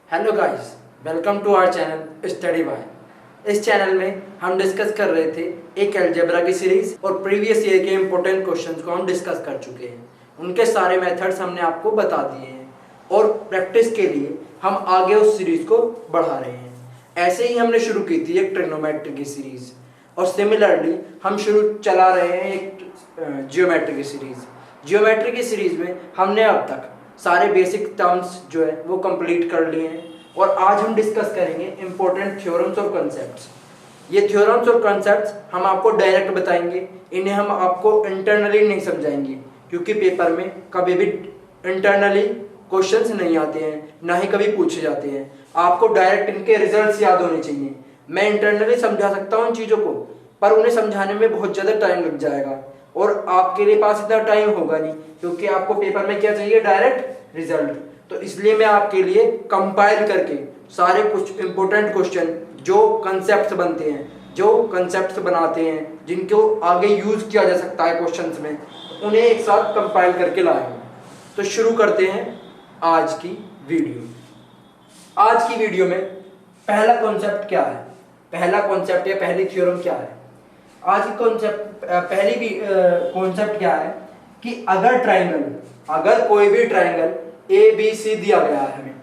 Hello guys, welcome to our channel study by. इस चैनल में हम डिस्कस कर रहे थे एक अलजेब्रा की सीरीज और प्रीवियस ईयर के इम्पोर्टेंट क्वेश्चंस को हम डिस्कस कर चुके हैं। उनके सारे मेथड्स हमने आपको बता दिए हैं और प्रैक्टिस के लिए हम आगे उस सीरीज को बढ़ा रहे हैं। ऐसे ही हमने शुरू की थी एक ट्रिग्नोमेट्री की सीरीज और सिमिलरली हम चला रहे हैं एक जियोमेट्री की सीरीज। जियोमेट्री की सीरीज में हमने अब तक सारे बेसिक टर्म्स जो है वो कंप्लीट कर लिए हैं और आज हम डिस्कस करेंगे इंपॉर्टेंट थ्योरम्स और कॉन्सेप्ट्स। ये थ्योरम्स और कॉन्सेप्ट्स हम आपको डायरेक्ट बताएंगे, इन्हें हम आपको इंटरनली नहीं समझाएंगे क्योंकि पेपर में कभी भी इंटरनली क्वेश्चंस नहीं आते हैं, ना ही कभी पूछे जाते हैं। आपको डायरेक्ट इनके रिजल्ट्स याद होने चाहिए। मैं इंटरनली समझा सकता हूँ इन चीज़ों को, पर उन्हें समझाने में बहुत ज़्यादा टाइम लग जाएगा और आपके लिए पास इतना टाइम होगा नहीं क्योंकि आपको पेपर में क्या चाहिए, डायरेक्ट रिजल्ट। तो इसलिए मैं आपके लिए कंपाइल करके सारे कुछ इंपॉर्टेंट क्वेश्चन जो कंसेप्ट्स बनते हैं, जो कंसेप्ट्स बनाते हैं, जिनको आगे यूज किया जा सकता है क्वेश्चंस में, उन्हें एक साथ कंपाइल करके लाए हैं। तो शुरू करते हैं आज की वीडियो। आज की वीडियो में पहला कॉन्सेप्ट क्या है, पहला कॉन्सेप्ट या पहली थ्योरम क्या है। आज की पहली कॉन्सेप्ट क्या है कि अगर कोई भी ट्राइंगल ए बी सी दिया गया है हमें,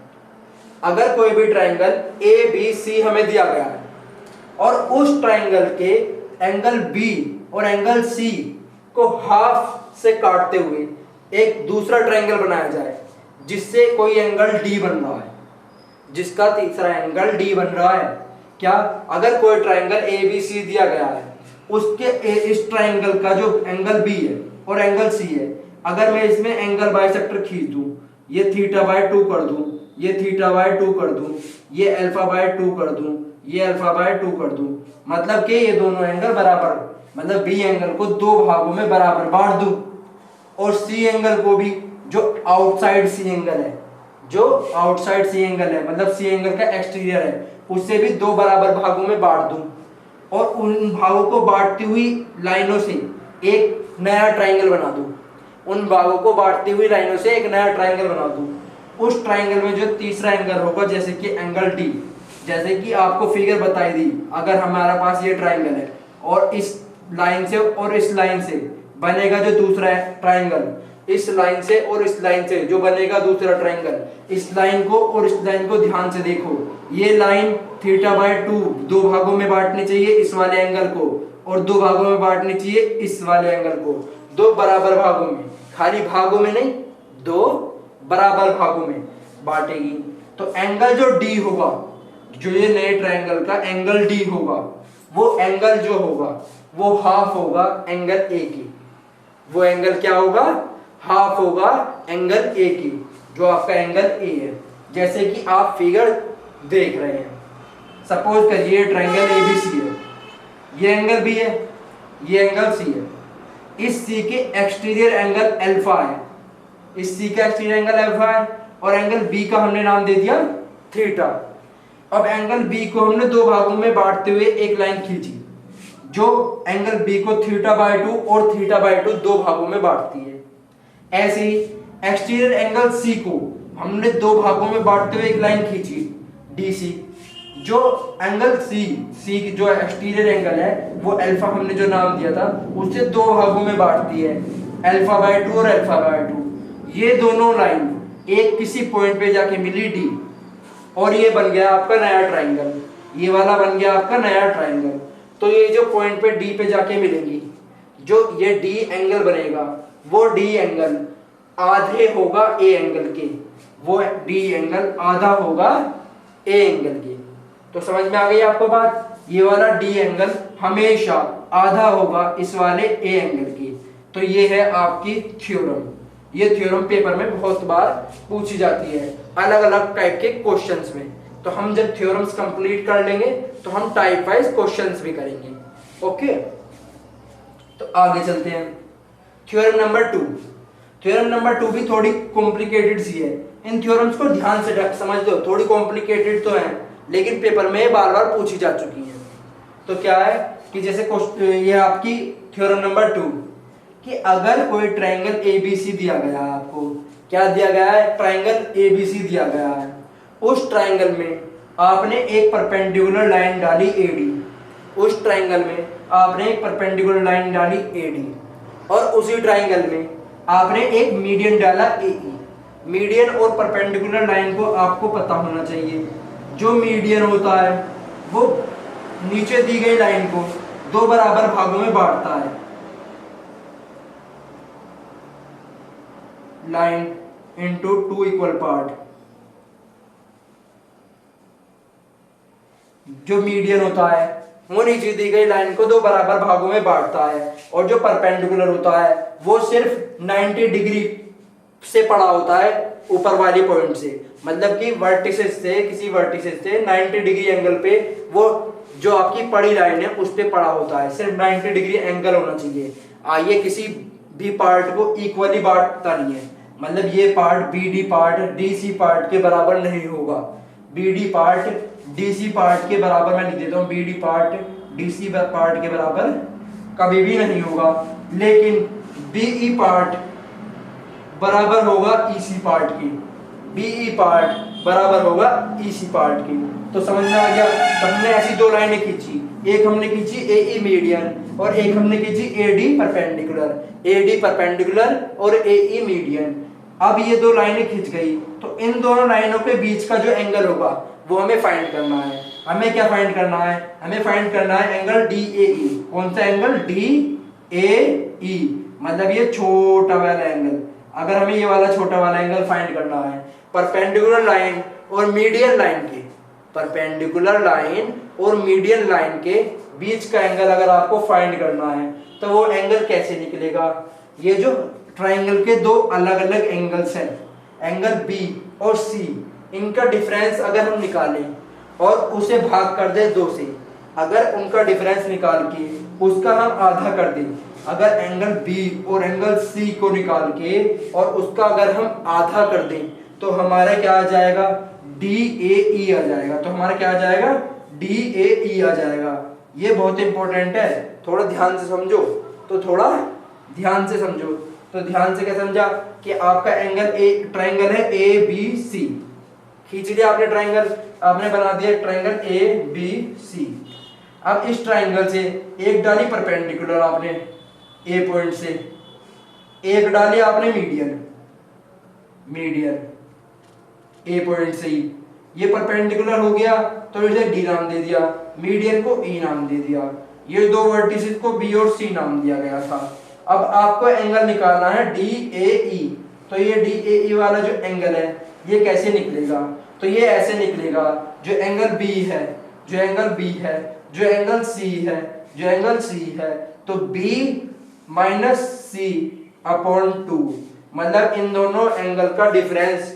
अगर कोई भी ट्राइंगल ए बी सी हमें दिया गया है और उस ट्राइंगल के एंगल बी और एंगल सी को हाफ से काटते हुए एक दूसरा ट्राइंगल बनाया जाए जिससे कोई एंगल डी बन रहा है, जिसका तीसरा एंगल डी बन रहा है। क्या, अगर कोई ट्राइंगल ए बी सी दिया गया है, उसके इस ट्राइंगल का जो एंगल बी है और एंगल सी है, अगर मैं इसमें एंगल बाइसेक्टर खींच दूं, ये थीटा बाय 2 कर दूं, ये थीटा बाय 2 कर दूं, ये अल्फा बाय 2 कर दूं, ये अल्फा बाय 2 कर दूं, मतलब कि ये दोनों एंगल बराबर, मतलब बी एंगल को दो भागों में बराबर बांट दूं और सी एंगल को भी, जो आउटसाइड सी एंगल है, जो आउटसाइड सी एंगल है मतलब सी एंगल का एक्सटीरियर है, उससे भी दो बराबर भागों में बांट दूं और उन भागों को बांटती हुई लाइनों से एक नया ट्राइंगल बना दूं, उन भागों को बांटती हुई लाइनों से एक नया ट्राइंगल बना दूं। उस ट्राइंगल में जो तीसरा एंगल होगा, जैसे कि एंगल डी, जैसे कि आपको फिगर बताई दी, अगर हमारा पास ये ट्राइंगल है और इस लाइन से और इस लाइन से बनेगा जो दूसरा ट्राइंगल, इस लाइन से और इस लाइन से जो बनेगा दूसरा ट्राइंगल, इस लाइन को और इस लाइन को ध्यान से देखो, ये लाइन थीटा बाय 2 दो भागों में बांटनी चाहिए इस वाले एंगल को और दो भागों में बांटनी चाहिए इस वाले एंगल को, दो बराबर भागों में, खाली भागों में नहीं, दो बराबर भागों में बांटेगी। तो एंगल जो डी होगा, जो ये नए ट्रायंगल का एंगल डी होगा, वो एंगल जो होगा वो हाफ होगा एंगल ए की। वो एंगल क्या होगा, हाफ होगा एंगल ए की, जो आपका एंगल ए है। जैसे कि आप फिगर देख रहे हैं, सपोज करिए ट्रायंगल एबीसी है, ये एंगल बी है, ये एंगल सी है, इस सी के एक्सटीरियर एंगल अल्फा है, इस सी का एक्सटीरियर एंगल अल्फा है और एंगल बी का हमने नाम दे दिया थीटा। अब एंगल बी को हमने दो भागों में बांटते हुए एक लाइन खींची जो एंगल बी को थीटा बाय 2 और थीटा बाय 2 दो भागों में बांटती है। ऐसे ही एक्सटीरियर एंगल सी को हमने दो भागों में बांटते हुए एक लाइन खींची डी सी, जो एंगल सी की जो एक्सटीरियर एंगल है वो अल्फा हमने जो नाम दिया था उससे दो भागों में बांटती है, अल्फा बाय 2 और अल्फा बाय 2। ये दोनों लाइन एक किसी पॉइंट पे जाके मिली डी और ये बन गया आपका नया ट्राइंगल, ये वाला बन गया आपका नया ट्राइंगल। तो ये जो पॉइंट पे डी पे जाके मिलेंगी, जो ये डी एंगल बनेगा, वो डी एंगल आधे होगा ए एंगल के, वो डी एंगल आधा होगा ए एंगल के। तो समझ में आ गई आपको बात, ये वाला डी एंगल हमेशा आधा होगा इस वाले ए एंगल की। तो ये है आपकी थ्योरम। ये थ्योरम पेपर में बहुत बार पूछी जाती है अलग अलग टाइप के क्वेश्चंस में। तो हम जब थ्योरम्स कंप्लीट कर लेंगे तो हम टाइप वाइज क्वेश्चंस भी करेंगे। ओके, तो आगे चलते हैं। Theorem number 2। थ्योरम नंबर 2 भी थोड़ी कॉम्प्लिकेटेड सी है। इन थ्योरम्स को ध्यान से समझ लो, थोड़ी कॉम्प्लिकेटेड तो है लेकिन पेपर में बार बार पूछी जा चुकी है। तो क्या है कि जैसे ये आपकी थ्योरम नंबर 2 कि अगर कोई ट्रायंगल एबीसी दिया गया है, आपको क्या दिया गया है, ट्रायंगल एबीसी दिया गया है, उस ट्राइंगल में आपने एक परपेंडिकुलर लाइन डाली AD, उस ट्राइंगल में आपने एक परपेंडिकुलर लाइन डाली AD, और उसी ट्राइंगल में आपने एक मीडियन डाला AE। मीडियन और परपेंडिकुलर लाइन को आपको पता होना चाहिए। जो मीडियन होता है वो नीचे दी गई लाइन को दो बराबर भागों में बांटता है, line into two equal part. जो मीडियन होता है वो नीचे दी गई लाइन को दो बराबर भागों में बांटता है, और जो परपेंडिकुलर होता है वो सिर्फ 90 डिग्री से पड़ा होता है ऊपर वाली पॉइंट से, मतलब कि वर्टिसेस से, किसी वर्टिसेस से 90 डिग्री एंगल पे वो जो आपकी पड़ी लाइन है उस पे पड़ा होता है। सिर्फ 90 डिग्री एंगल होना चाहिए। ये किसी भी पार्ट को इक्वली बांटता नहीं है, मतलब ये part BD part DC part के बराबर नहीं होगा। BD पार्ट DC पार्ट के बराबर, मैं लिख देता हूँ, BD पार्ट DC पार्ट के बराबर कभी भी नहीं होगा। लेकिन BE पार्ट बराबर होगा EC पार्ट की, BE पार्ट बराबर होगा EC पार्ट की। तो समझ में आ गया? तो हमने ऐसी दो लाइनें खींची, एक हमने खींची AE मीडियन और एक हमने खींची AD परपेंडिकुलर, AD परपेंडिकुलर और AE मीडियन। अब ये दो लाइनें खींच गई, तो इन दोनों लाइनों के बीच का जो एंगल होगा वो हमें फाइंड करना है। हमें क्या फाइंड करना है? हमें फाइंड करना है एंगल DAE। कौन सा एंगल? DAE, मतलब ये छोटा वाला एंगल। अगर हमें ये वाला छोटा वाला एंगल फाइंड करना है परपेंडिकुलर लाइन और मीडियन लाइन के, परपेंडिकुलर लाइन और मीडियन लाइन के बीच का एंगल अगर आपको फाइंड करना है तो वो एंगल कैसे निकलेगा? ये जो ट्राइंगल के दो अलग अलग एंगल्स हैं, एंगल B और C, इनका डिफरेंस अगर हम निकालें और उसे भाग कर दें 2 से, अगर उनका डिफरेंस निकाल के उसका हम आधा कर दें, अगर एंगल B और एंगल C को निकाल के और उसका अगर हम आधा कर दें तो हमारा क्या आ जाएगा? DAE आ जाएगा। तो हमारा क्या आ जाएगा? DAE आ जाएगा। ये बहुत इंपॉर्टेंट है, थोड़ा ध्यान से समझो। तो थोड़ा ध्यान से समझो, तो ध्यान से क्या समझा कि आपका एंगल ट्राइंगल है ABC, खींच लिया आपने ट्राइंगल, आपने बना दिया ट्राइंगल ABC। अब इस ट्राइंगल से एक डाली परपेंडिकुलर आपने A पॉइंट से, एक डाली आपने मीडियन A पॉइंट से ही, ये परपेंडिकुलर हो गया तो इसे D नाम दे दिया, मीडियन को E नाम दे दिया, ये दो वर्टिसेस को B और C नाम दिया गया था। अब आपको एंगल निकालना है DAE। तो ये DAE वाला जो एंगल है ये कैसे निकलेगा? तो ये ऐसे निकलेगा, जो एंगल B है, जो एंगल B है, जो एंगल C है, जो एंगल C है, तो B माइनस C अपॉन 2, मतलब इन दोनों एंगल का डिफरेंस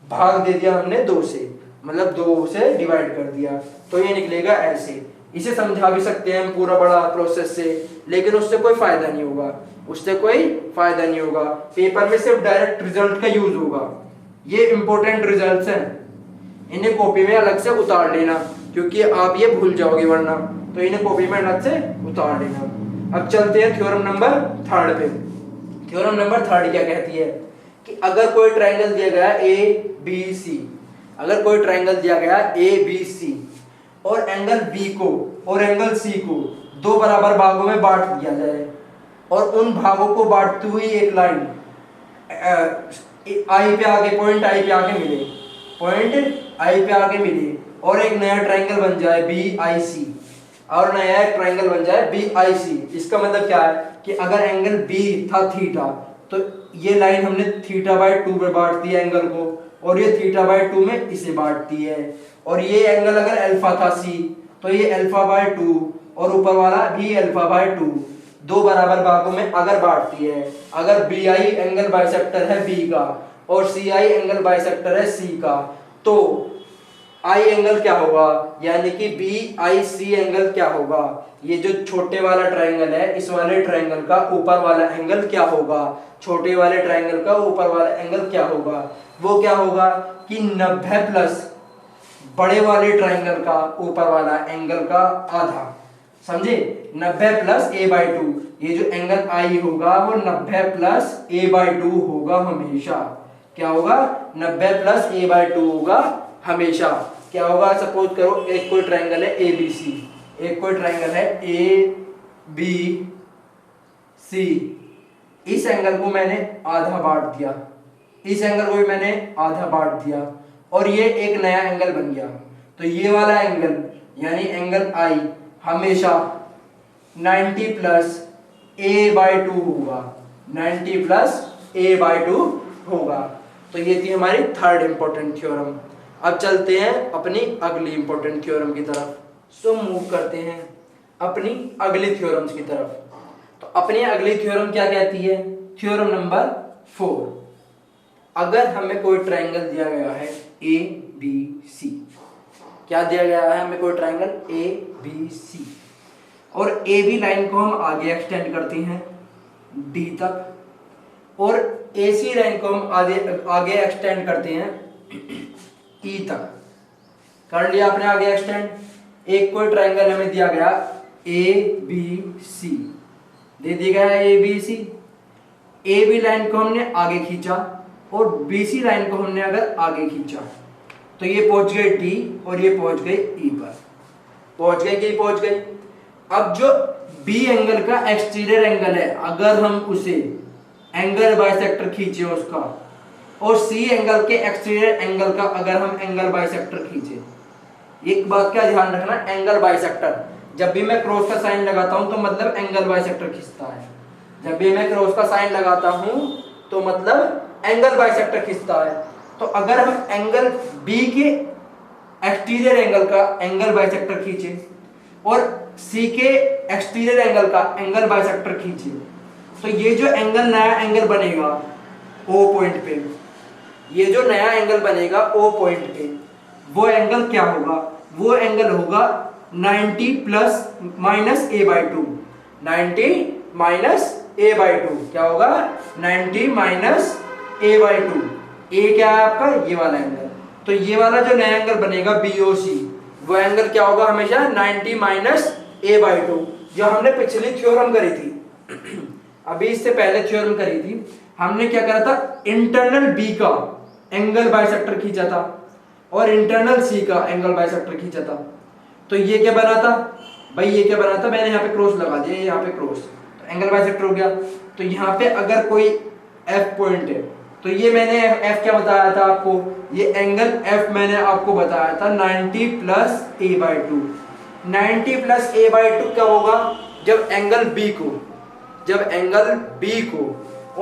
भाग दे दिया हमने 2 से, मतलब 2 से डिवाइड कर दिया, तो ये निकलेगा ऐसे। इसे समझा भी सकते हैं हम पूरा बड़ा प्रोसेस से, लेकिन उससे कोई फायदा नहीं होगा, उससे कोई फायदा नहीं होगा। पेपर में सिर्फ डायरेक्ट रिजल्ट का यूज होगा। ये इंपॉर्टेंट रिजल्ट्स हैं, इन्हें कॉपी में अलग से उतार लेना, क्योंकि आप ये भूल जाओगे वरना, तो इन्हें कॉपी में अलग से उतार लेना। अब चलते हैं थ्योरम नंबर 3 पे। थ्योरम नंबर 3 क्या कहती है कि अगर कोई ट्राइंगल दिया गया ABC, अगर कोई ट्राइंगल दिया गया ABC और एंगल B को और एंगल C को दो बराबर भागों में बांट दिया जाए, और उन भागों को बांटती हुई एक लाइन I पे आगे, पॉइंट I पे आगे मिले, पॉइंट I पे आगे मिले, और एक नया ट्राइंगल बन जाए BIC, और नया एक ट्राइंगल बन जाए BIC। इसका मतलब क्या है कि अगर एंगल B था थीटा, तो ये लाइन हमने θ/2 में बांट दी है एंगल को, और ये θ/2 में इसे बांटती है, और ये एंगल अगर अल्फा था C, तो ये α/2 और ऊपर वाला भी α/2, दो बराबर भागों में अगर बांटती है। अगर BI एंगल बाइसेक्टर है B का और CI एंगल बाइसेक्टर है C का, तो I एंगल क्या होगा, यानी कि BIC एंगल क्या होगा? ये जो छोटे वाला ट्राइंगल है, इस वाले ट्राइंगल का ऊपर वाला एंगल क्या होगा? छोटे वाले ट्राइंगल का ऊपर वाला एंगल क्या होगा? वो क्या होगा कि 90 प्लस बड़े वाले ट्राइंगल का ऊपर वाला एंगल का आधा, समझे? 90 प्लस A/2, ये जो एंगल I होगा वो 90 प्लस A/2 होगा हमेशा, क्या होगा 90 प्लस a/2 होगा हमेशा। क्या होगा, सपोज करो एक कोई ट्रायंगल है ABC, एक कोई ट्रायंगल है ABC, इस एंगल को मैंने आधा बांट दिया, इस एंगल को भी मैंने आधा बांट दिया और ये एक नया एंगल बन गया। तो ये वाला एंगल यानी एंगल I हमेशा 90 प्लस a/2 होगा, 90 प्लस a/2 होगा। तो ये थी हमारी थर्ड इंपॉर्टेंट थ्योरम। अब चलते हैं अपनी अगली इंपॉर्टेंट थ्योरम की तरफ। सो मूव करते हैं अपनी अगली थ्योरम्स की तरफ। तो अपनी अगली थ्योरम क्या कहती है, थ्योरम नंबर 4। अगर हमें कोई ट्रायंगल दिया गया है ABC, क्या दिया गया है हमें, कोई ट्रायंगल ABC और AB लाइन को हम आगे एक्सटेंड करते हैं D तक और AC लाइन को हम आगे एक्सटेंड करते हैं E तक। कर लिया आपने आगे एक्सटेंड। एक कोई ट्रायंगल हमें दिया गया ABC, दे दिया गया है ABC। AB लाइन को हमने आगे खींचा और BC लाइन को हमने अगर आगे खींचा तो ये पहुंच गई D और ये पहुंच गई E पर, पहुंच गई कि पहुंच गई। अब जो B एंगल का एक्सटीरियर एंगल है, अगर हम उसे एंगल बाइसेक्टर खींचे उसका और C एंगल के एक्सटीरियर एंगल का अगर हम एंगल बाइसेक्टर खींचे, एक बात का ध्यान रखना, एंगल बाइसेक्टर, जब भी मैं क्रॉस का साइन लगाता हूं तो मतलब एंगल बाइसेक्टर खींचता है, जब भी मैं क्रॉस का साइन लगाता हूं तो मतलब एंगल बाइसेक्टर खींचता है। तो अगर हम एंगल B के एक्सटीरियर एंगल का एंगल बाइसेक्टर खींचे और C के एक्सटीरियर एंगल का एंगल बाइसेक्टर खींचे तो ये जो एंगल नया एंगल बनेगा O पॉइंट पे, ये जो नया एंगल बनेगा O पॉइंट पे, वो एंगल क्या होगा, वो एंगल होगा 90 plus minus a/2, 90 minus a/2 क्या होगा 90 माइनस a/2। ए क्या है आपका, ये वाला एंगल। तो ये वाला जो नया एंगल बनेगा BOC, वो एंगल क्या होगा हमेशा 90 माइनस a/2, जो हमने पिछली थ्योरम करी थी अभी इससे पहले थ्योरम करी थी, हमने क्या करा था, इंटरनल B का एंगल बाइसेक्टर खींचा था और इंटरनल C का एंगल बाइसेक्टर खींचा था। तो ये क्या बना था भाई, ये क्या बना था, मैंने यहाँ पे क्रॉस लगा दिया, यहाँ पे क्रॉस, तो एंगल बाइसेक्टर हो गया। तो यहाँ पे अगर कोई F पॉइंट है तो ये मैंने F क्या बताया था आपको, ये एंगल F मैंने आपको बताया था 90 प्लस a/2। 90 प्लस a/2 क्या होगा, जब एंगल B को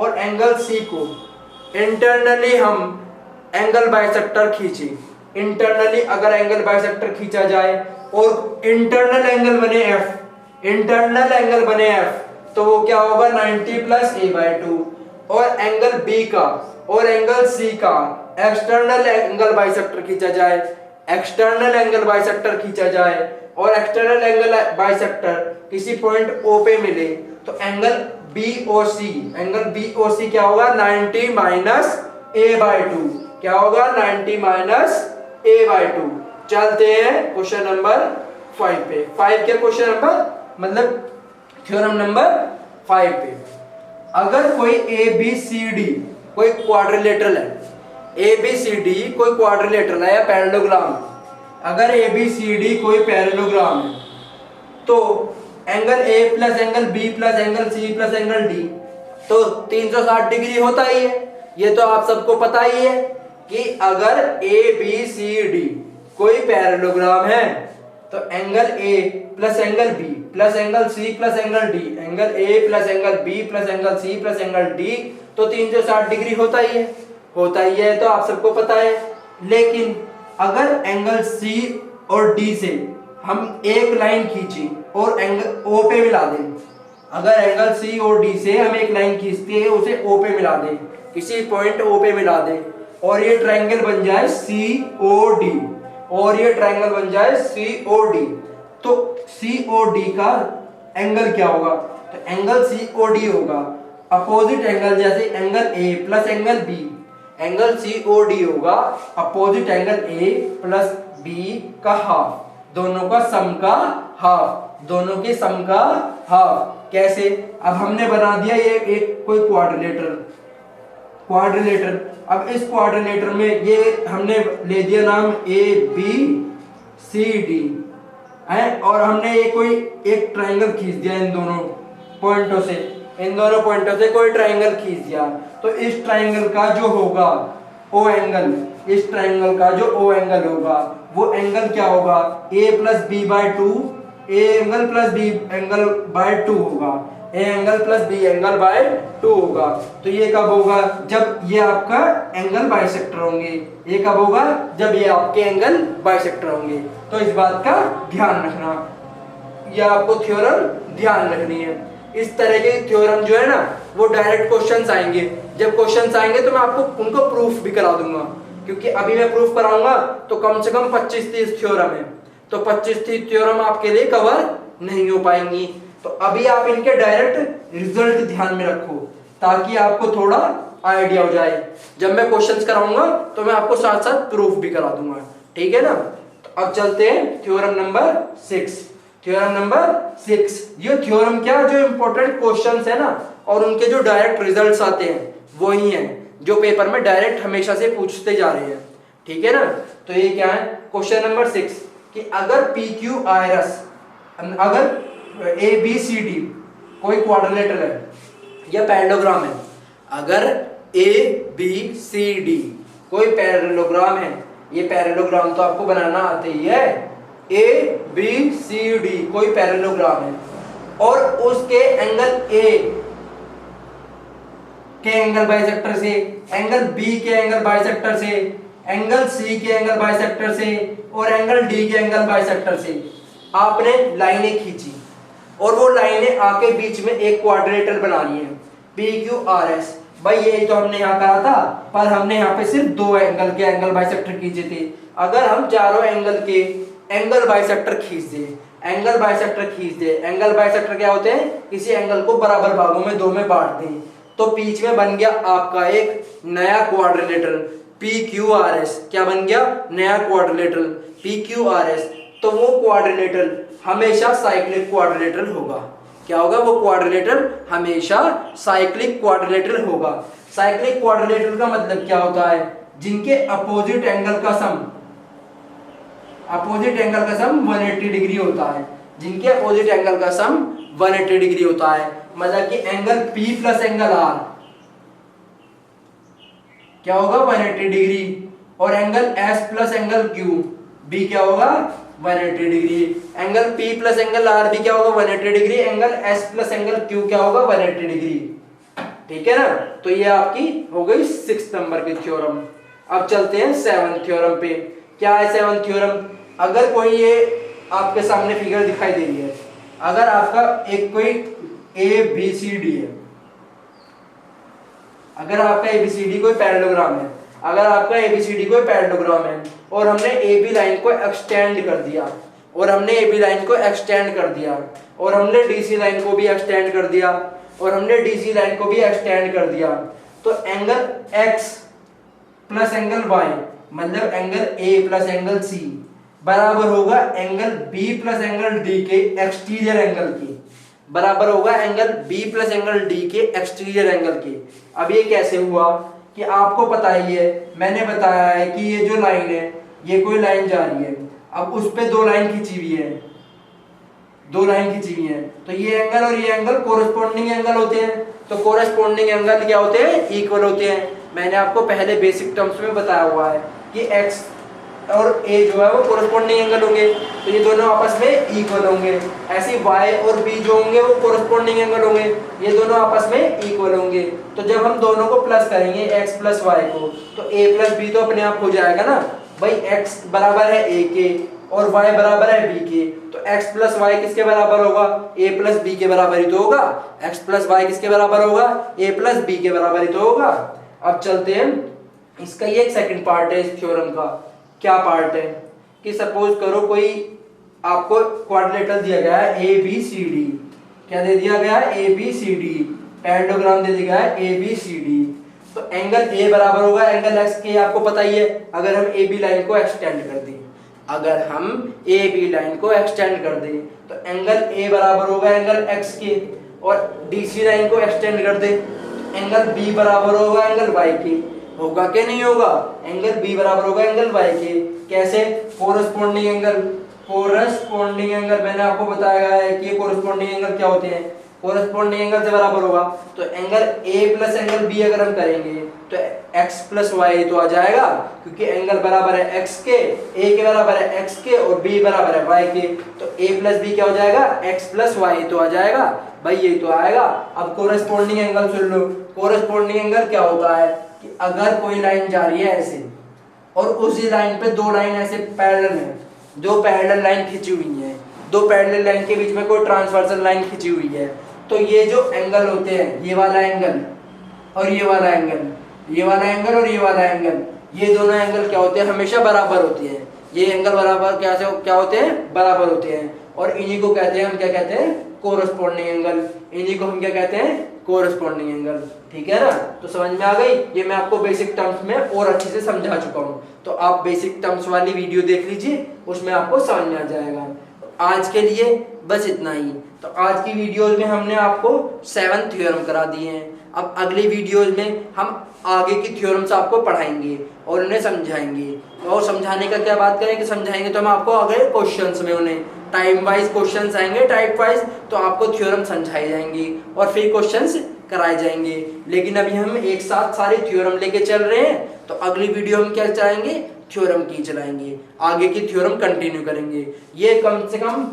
और एंगल C को इंटरनली हम एंगल बाइसेक्टर खींचे, इंटरनली अगर एंगल बाइसेक्टर खींचा जाए और इंटरनल एंगल बने F, इंटरनल एंगल बने F, तो वो क्या होगा 90 प्लस a/2 और एंगल B का और एंगल C का एक्सटर्नल एंगल बाइसेक्टर खींचा जाए, एक्सटर्नल एंगल बाइसेक्टर खींचा जाए और एक्सटर्नल एंगल बाइसेक्टर किसी पॉइंट O पे मिले तो एंगल BOC क्या होगा 90 माइनस a/2, क्या होगा 90 माइनस a/2। चलते हैं क्वेश्चन नंबर 5 पे। 5 के क्वेश्चन नंबर मतलब थ्योरम नंबर 5 पे। अगर कोई ABCD कोई क्वाड्रिलेटरल है, ABCD कोई क्वाड्रिलेटरल है या पैरेललोग्राम, अगर ABCD कोई पैरेललोग्राम है तो angle A plus angle B plus angle C plus angle D तो 360 डिग्री होता ही है। ये तो आप सबको पता ही है कि अगर ABCD कोई पैरेललोग्राम है तो angle A plus angle B plus angle C plus angle D, angle A plus angle B plus angle C plus angle D तो 360 डिग्री होता ही है, तो आप सबको पता है। लेकिन अगर एंगल C और D से हम एक लाइन खींची और एंगल O पे मिला दें, अगर एंगल C और D से हम एक लाइन खींचते हैं उसे O पे मिला दें, किसी पॉइंट O पे मिला दें और ये ट्रायंगल बन जाए COD, और ये ट्रायंगल बन जाए COD, तो COD का एंगल क्या होगा, तो एंगल COD होगा अपोजिट एंगल, जैसे angle A plus angle B, angle COD होगा opposite angle A plus B का हाफ, दोनों का सम का हाफ, दोनों के सम का हाफ। कैसे, अब हमने बना दिया ये एक कोई क्वाड्रिलेटरल, क्वाड्रिलेटर। अब इस क्वाड्रिलेटर में ये हमने ले दिया नाम ए बी सी डी है, और हमने ये कोई एक ट्रायंगल खींच दिया इन दोनों पॉइंटों से, इन दोनों पॉइंटों से कोई ट्रायंगल खींच दिया। तो इस ट्रायंगल का जो होगा ओ एंगल, इस ट्रायंगल का जो ओ एंगल होगा वो एंगल क्या होगा, A plus B by two, A angle plus B angle by two होगा, A angle plus B angle by two होगा। तो ये कब होगा, जब ये आपका एंगल बाइसेक्टर होंगे। ये कब होगा, जब ये आपके एंगल बाइसेक्टर होंगे। तो इस बात का ध्यान रखना, ये आपको थ्योरम ध्यान रखनी है। इस तरह के थ्योरम जो है ना वो डायरेक्ट क्वेश्चंस आएंगे। जब क्वेश्चंस आएंगे तो मैं आपको उनको प्रूफ भी करा दूंगा, क्योंकि अभी मैं प्रूफ कराऊंगा तो कम से कम 25-30 थ्योरम है, तो 25-30 थ्योरम आपके लिए कवर नहीं हो पाएंगी। तो अभी आप इनके डायरेक्ट रिजल्ट ध्यान में रखो ताकि आपको थोड़ा आइडिया हो जाए। जब मैं क्वेश्चंस कराऊंगा तो मैं आपको साथ साथ प्रूफ भी करा दूंगा, ठीक है ना। तो अब चलते हैं थ्योरम नंबर 6। थ्योरम नंबर 6, ये थ्योरम क्या, जो इंपॉर्टेंट क्वेश्चंस है ना और उनके जो डायरेक्ट रिजल्ट्स आते हैं वही हैं जो पेपर में डायरेक्ट हमेशा से पूछते जा रहे हैं, ठीक है ना। तो ये क्या है, क्वेश्चन नंबर 6 कि अगर पी क्यू आर एस, अगर ए बी सी डी कोई क्वाड्रिलेटरल है या पैरेललोग्राम है, अगर ए बी सी डी कोई पैरेललोग्राम है, ये पैरेललोग्राम तो आपको बनाना आते ही है, ए बी सी डी कोई पैरेललोग्राम है और उसके एंगल ए के एंगल बाइसेक्टर से, एंगल बी के एंगल बाइसेक्टर से, एंगल सी के एंगल बाइसेक्टर से और एंगल डी के एंगल बाइसेक्टर से आपने लाइनें खींची और वो लाइनें आके बीच में एक क्वाड्रिलेटरल बना रही है पी क्यू आर एस। भाई यही तो हमने यहाँ कहा था, पर हमने यहाँ पे सिर्फ दो एंगल के एंगल बाइसेक्टर खींचे थे। अगर हम चारों एंगल के एंगल बाइसेक्टर खींच दे, एंगल बाइसेक्टर खींच दे, एंगल बाइसेक्टर क्या होते हैं, किसी एंगल को बराबर भागों में दो में बांट दें, तो बीच में बन गया आपका एक नया quadrilateral P Q R S. क्या बन गया, नया quadrilateral P Q R S. तो वो क्वाड्रिलेटरल हमेशा साइक्लिक क्वाड्रिलेटरल होगा। क्या होगा, वो क्वाड्रिलेटरल हमेशा साइक्लिक क्वाड्रिलेटरल होगा। साइक्लिक क्वाड्रिलेटरल का मतलब क्या होता है, जिनके अपोजिट एंगल का सम, अपोजिट एंगल का सम 180 डिग्री होता है, जिनके अपोजिट एंगल का सम 180 डिग्री होता है। मतलब कि angle P plus angle R क्या होगा, 180 डिग्री, और angle S plus angle Q भी क्या होगा, 180 degree. Angle P plus angle R भी क्या होगा, 180 degree. Angle S plus angle Q क्या होगा, 180 डिग्री, ठीक है ना। तो ये आपकी हो गई 6 नंबर की थ्योरम। अब चलते हैं 7 थ्योरम पे। क्या है 7 थ्योरम, अगर कोई ये आपके सामने फिगर दिखाई दे रही है, अगर आपका एक कोई ए बी सी डी है, अगर आपका ए बी सी डी कोई पैरेललोग्राम है, अगर आपका ए बी सी डी कोई पैरेललोग्राम है और हमने ए बी लाइन को एक्सटेंड कर दिया, और हमने ए बी लाइन को एक्सटेंड कर दिया, और हमने डी सी लाइन को भी एक्सटेंड कर दिया, और हमने डी सी लाइन को भी एक्सटेंड कर दिया, तो angle X plus angle Y मतलब angle A plus angle C बराबर होगा angle B plus angle D के एक्सटीरियर एंगल के, बराबर होगा angle B plus angle D के एक्सटीरियर एंगल के। अब ये कैसे हुआ कि आपको पता ही है, मैंने बताया है कि ये जो लाइन है, ये कोई लाइन जा रही है, अब उस पे दो लाइन खींची हुई है, दो लाइन खींची हुई है, तो ये एंगल और ये एंगल कोरस्पॉन्डिंग एंगल होते हैं। तो कोरस्पॉन्डिंग एंगल क्या होते हैं, इक्वल होते हैं। मैंने आपको पहले बेसिक टर्म्स में बताया हुआ है कि एक्स और ए जो है वो कोरस्पॉन्डिंग एंगल होंगे, तो ये दोनों आपस में इक्वल होंगे। ऐसे वाई और बी जो होंगे वो कोरस्पॉन्डिंग एंगल होंगे, ये दोनों आपस में इक्वल होंगे। तो जब हम दोनों को प्लस करेंगे एक्स प्लस वाई को, तो ए प्लस बी तो अपने आप हो जाएगा ना। भाई एक्स बराबर है ए के और वाई बराबर है बी के, तो एक्स प्लस वाई किसके बराबर होगा, ए प्लस बी के बराबर ही तो होगा। एक्स प्लस वाई किसके बराबर होगा, ए प्लस बी के बराबर ही तो होगा। अब चलते हैं, इसका ये एक सेकंड पार्ट है इस थ्योरम का। क्या पार्ट है कि सपोज करो कोई आपको क्वाड्रिलेटरल दिया गया है ए बी सी डी। क्या दे दिया गया है, A B C D, parallelogram दे दिया गया है ए बी सी डी। तो एंगल ए बराबर होगा एंगल एक्स के, आपको पता ही है। अगर हम ए बी लाइन को एक्सटेंड कर दें, अगर हम ए बी लाइन को एक्सटेंड कर दें तो एंगल ए बराबर होगा एंगल एक्स के, और डी सी लाइन को एक्सटेंड कर दें एंगल बी बराबर होगा एंगल वाई के, होगा कि नहीं होगा? एंगल बी बराबर होगा एंगल वाई के। कैसे? कोरस्पोंडिंग एंगल, कोरस्पोंडिंग एंगल मैंने आपको बताया है कि कोरस्पोंडिंग एंगल क्या होते हैं, कोरस्पोंडिंग एंगल से बराबर होगा। तो angle A plus angle B अगर हम करेंगे तो एक्स प्लस वाई तो आ जाएगा, क्योंकि एंगल बराबर है एक्स के, ए के बराबर है एक्स के और बी बराबर है वाई के, तो ए प्लस बी क्या हो जाएगा? एक्स प्लस वाई तो आ जाएगा भाई, ये तो आएगा। अब कोरस्पोंडिंग एंगल सुन लो। कोरस्पोंडिंग एंगल क्या होता है कि अगर कोई लाइन जा रही है ऐसे और उसी लाइन पे दो लाइन ऐसे पैरेलल है, दो पैरेलल लाइन खींची हुई है, दो पैरेलल लाइन के बीच में कोई ट्रांसवर्सल लाइन खींची हुई है, तो ये जो एंगल होते हैं, ये वाला एंगल और ये वाला एंगल, ये वाला एंगल और ये वाला एंगल, ये दोनों एंगल क्या होते हैं? हमेशा बराबर होते हैं। ये एंगल बराबर क्या होते हैं? बराबर होते हैं। और इन्हीं को कहते हैं हम, क्या कहते हैं? Corresponding angle. इन्हीं को हम क्या कहते हैं? Corresponding angle. ठीक है ना? तो समझ में आ गई? ये मैं आपको बेसिक टर्म्स में और अच्छे से समझा चुका हूँ, तो आप बेसिक टर्म्स वाली वीडियो देख लीजिए, उसमें आपको समझ में आ जाएगा। आज के लिए बस इतना ही। तो आज की वीडियोस में हमने आपको 7 थ्योरम करा दिए हैं। अब अगली वीडियोस में हम आगे की थ्योरम्स आपको पढ़ाएंगे और उन्हें समझाएंगे। और समझाने का क्या बात करें कि समझाएंगे तो हम आपको अगले क्वेश्चंस में उन्हें टाइम वाइज क्वेश्चंस आएंगे, टाइप वाइज, तो आपको थ्योरम समझाई जाएंगी और फिर क्वेश्चंस कराए जाएंगे। लेकिन अभी हम एक साथ सारे थ्योरम लेके चल रहे हैं, तो अगली वीडियो हम क्या चलाएंगे? थ्योरम की चलाएंगे, आगे की थ्योरम कंटिन्यू करेंगे। ये कम से कम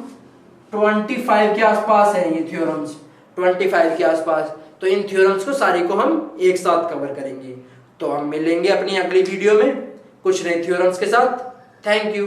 25 के आसपास है ये थ्योरम्स, 25 के आसपास। तो इन थ्योरम्स को सारी को हम एक साथ कवर करेंगे। तो हम मिलेंगे अपनी अगली वीडियो में कुछ नए थ्योरम्स के साथ। Thank you.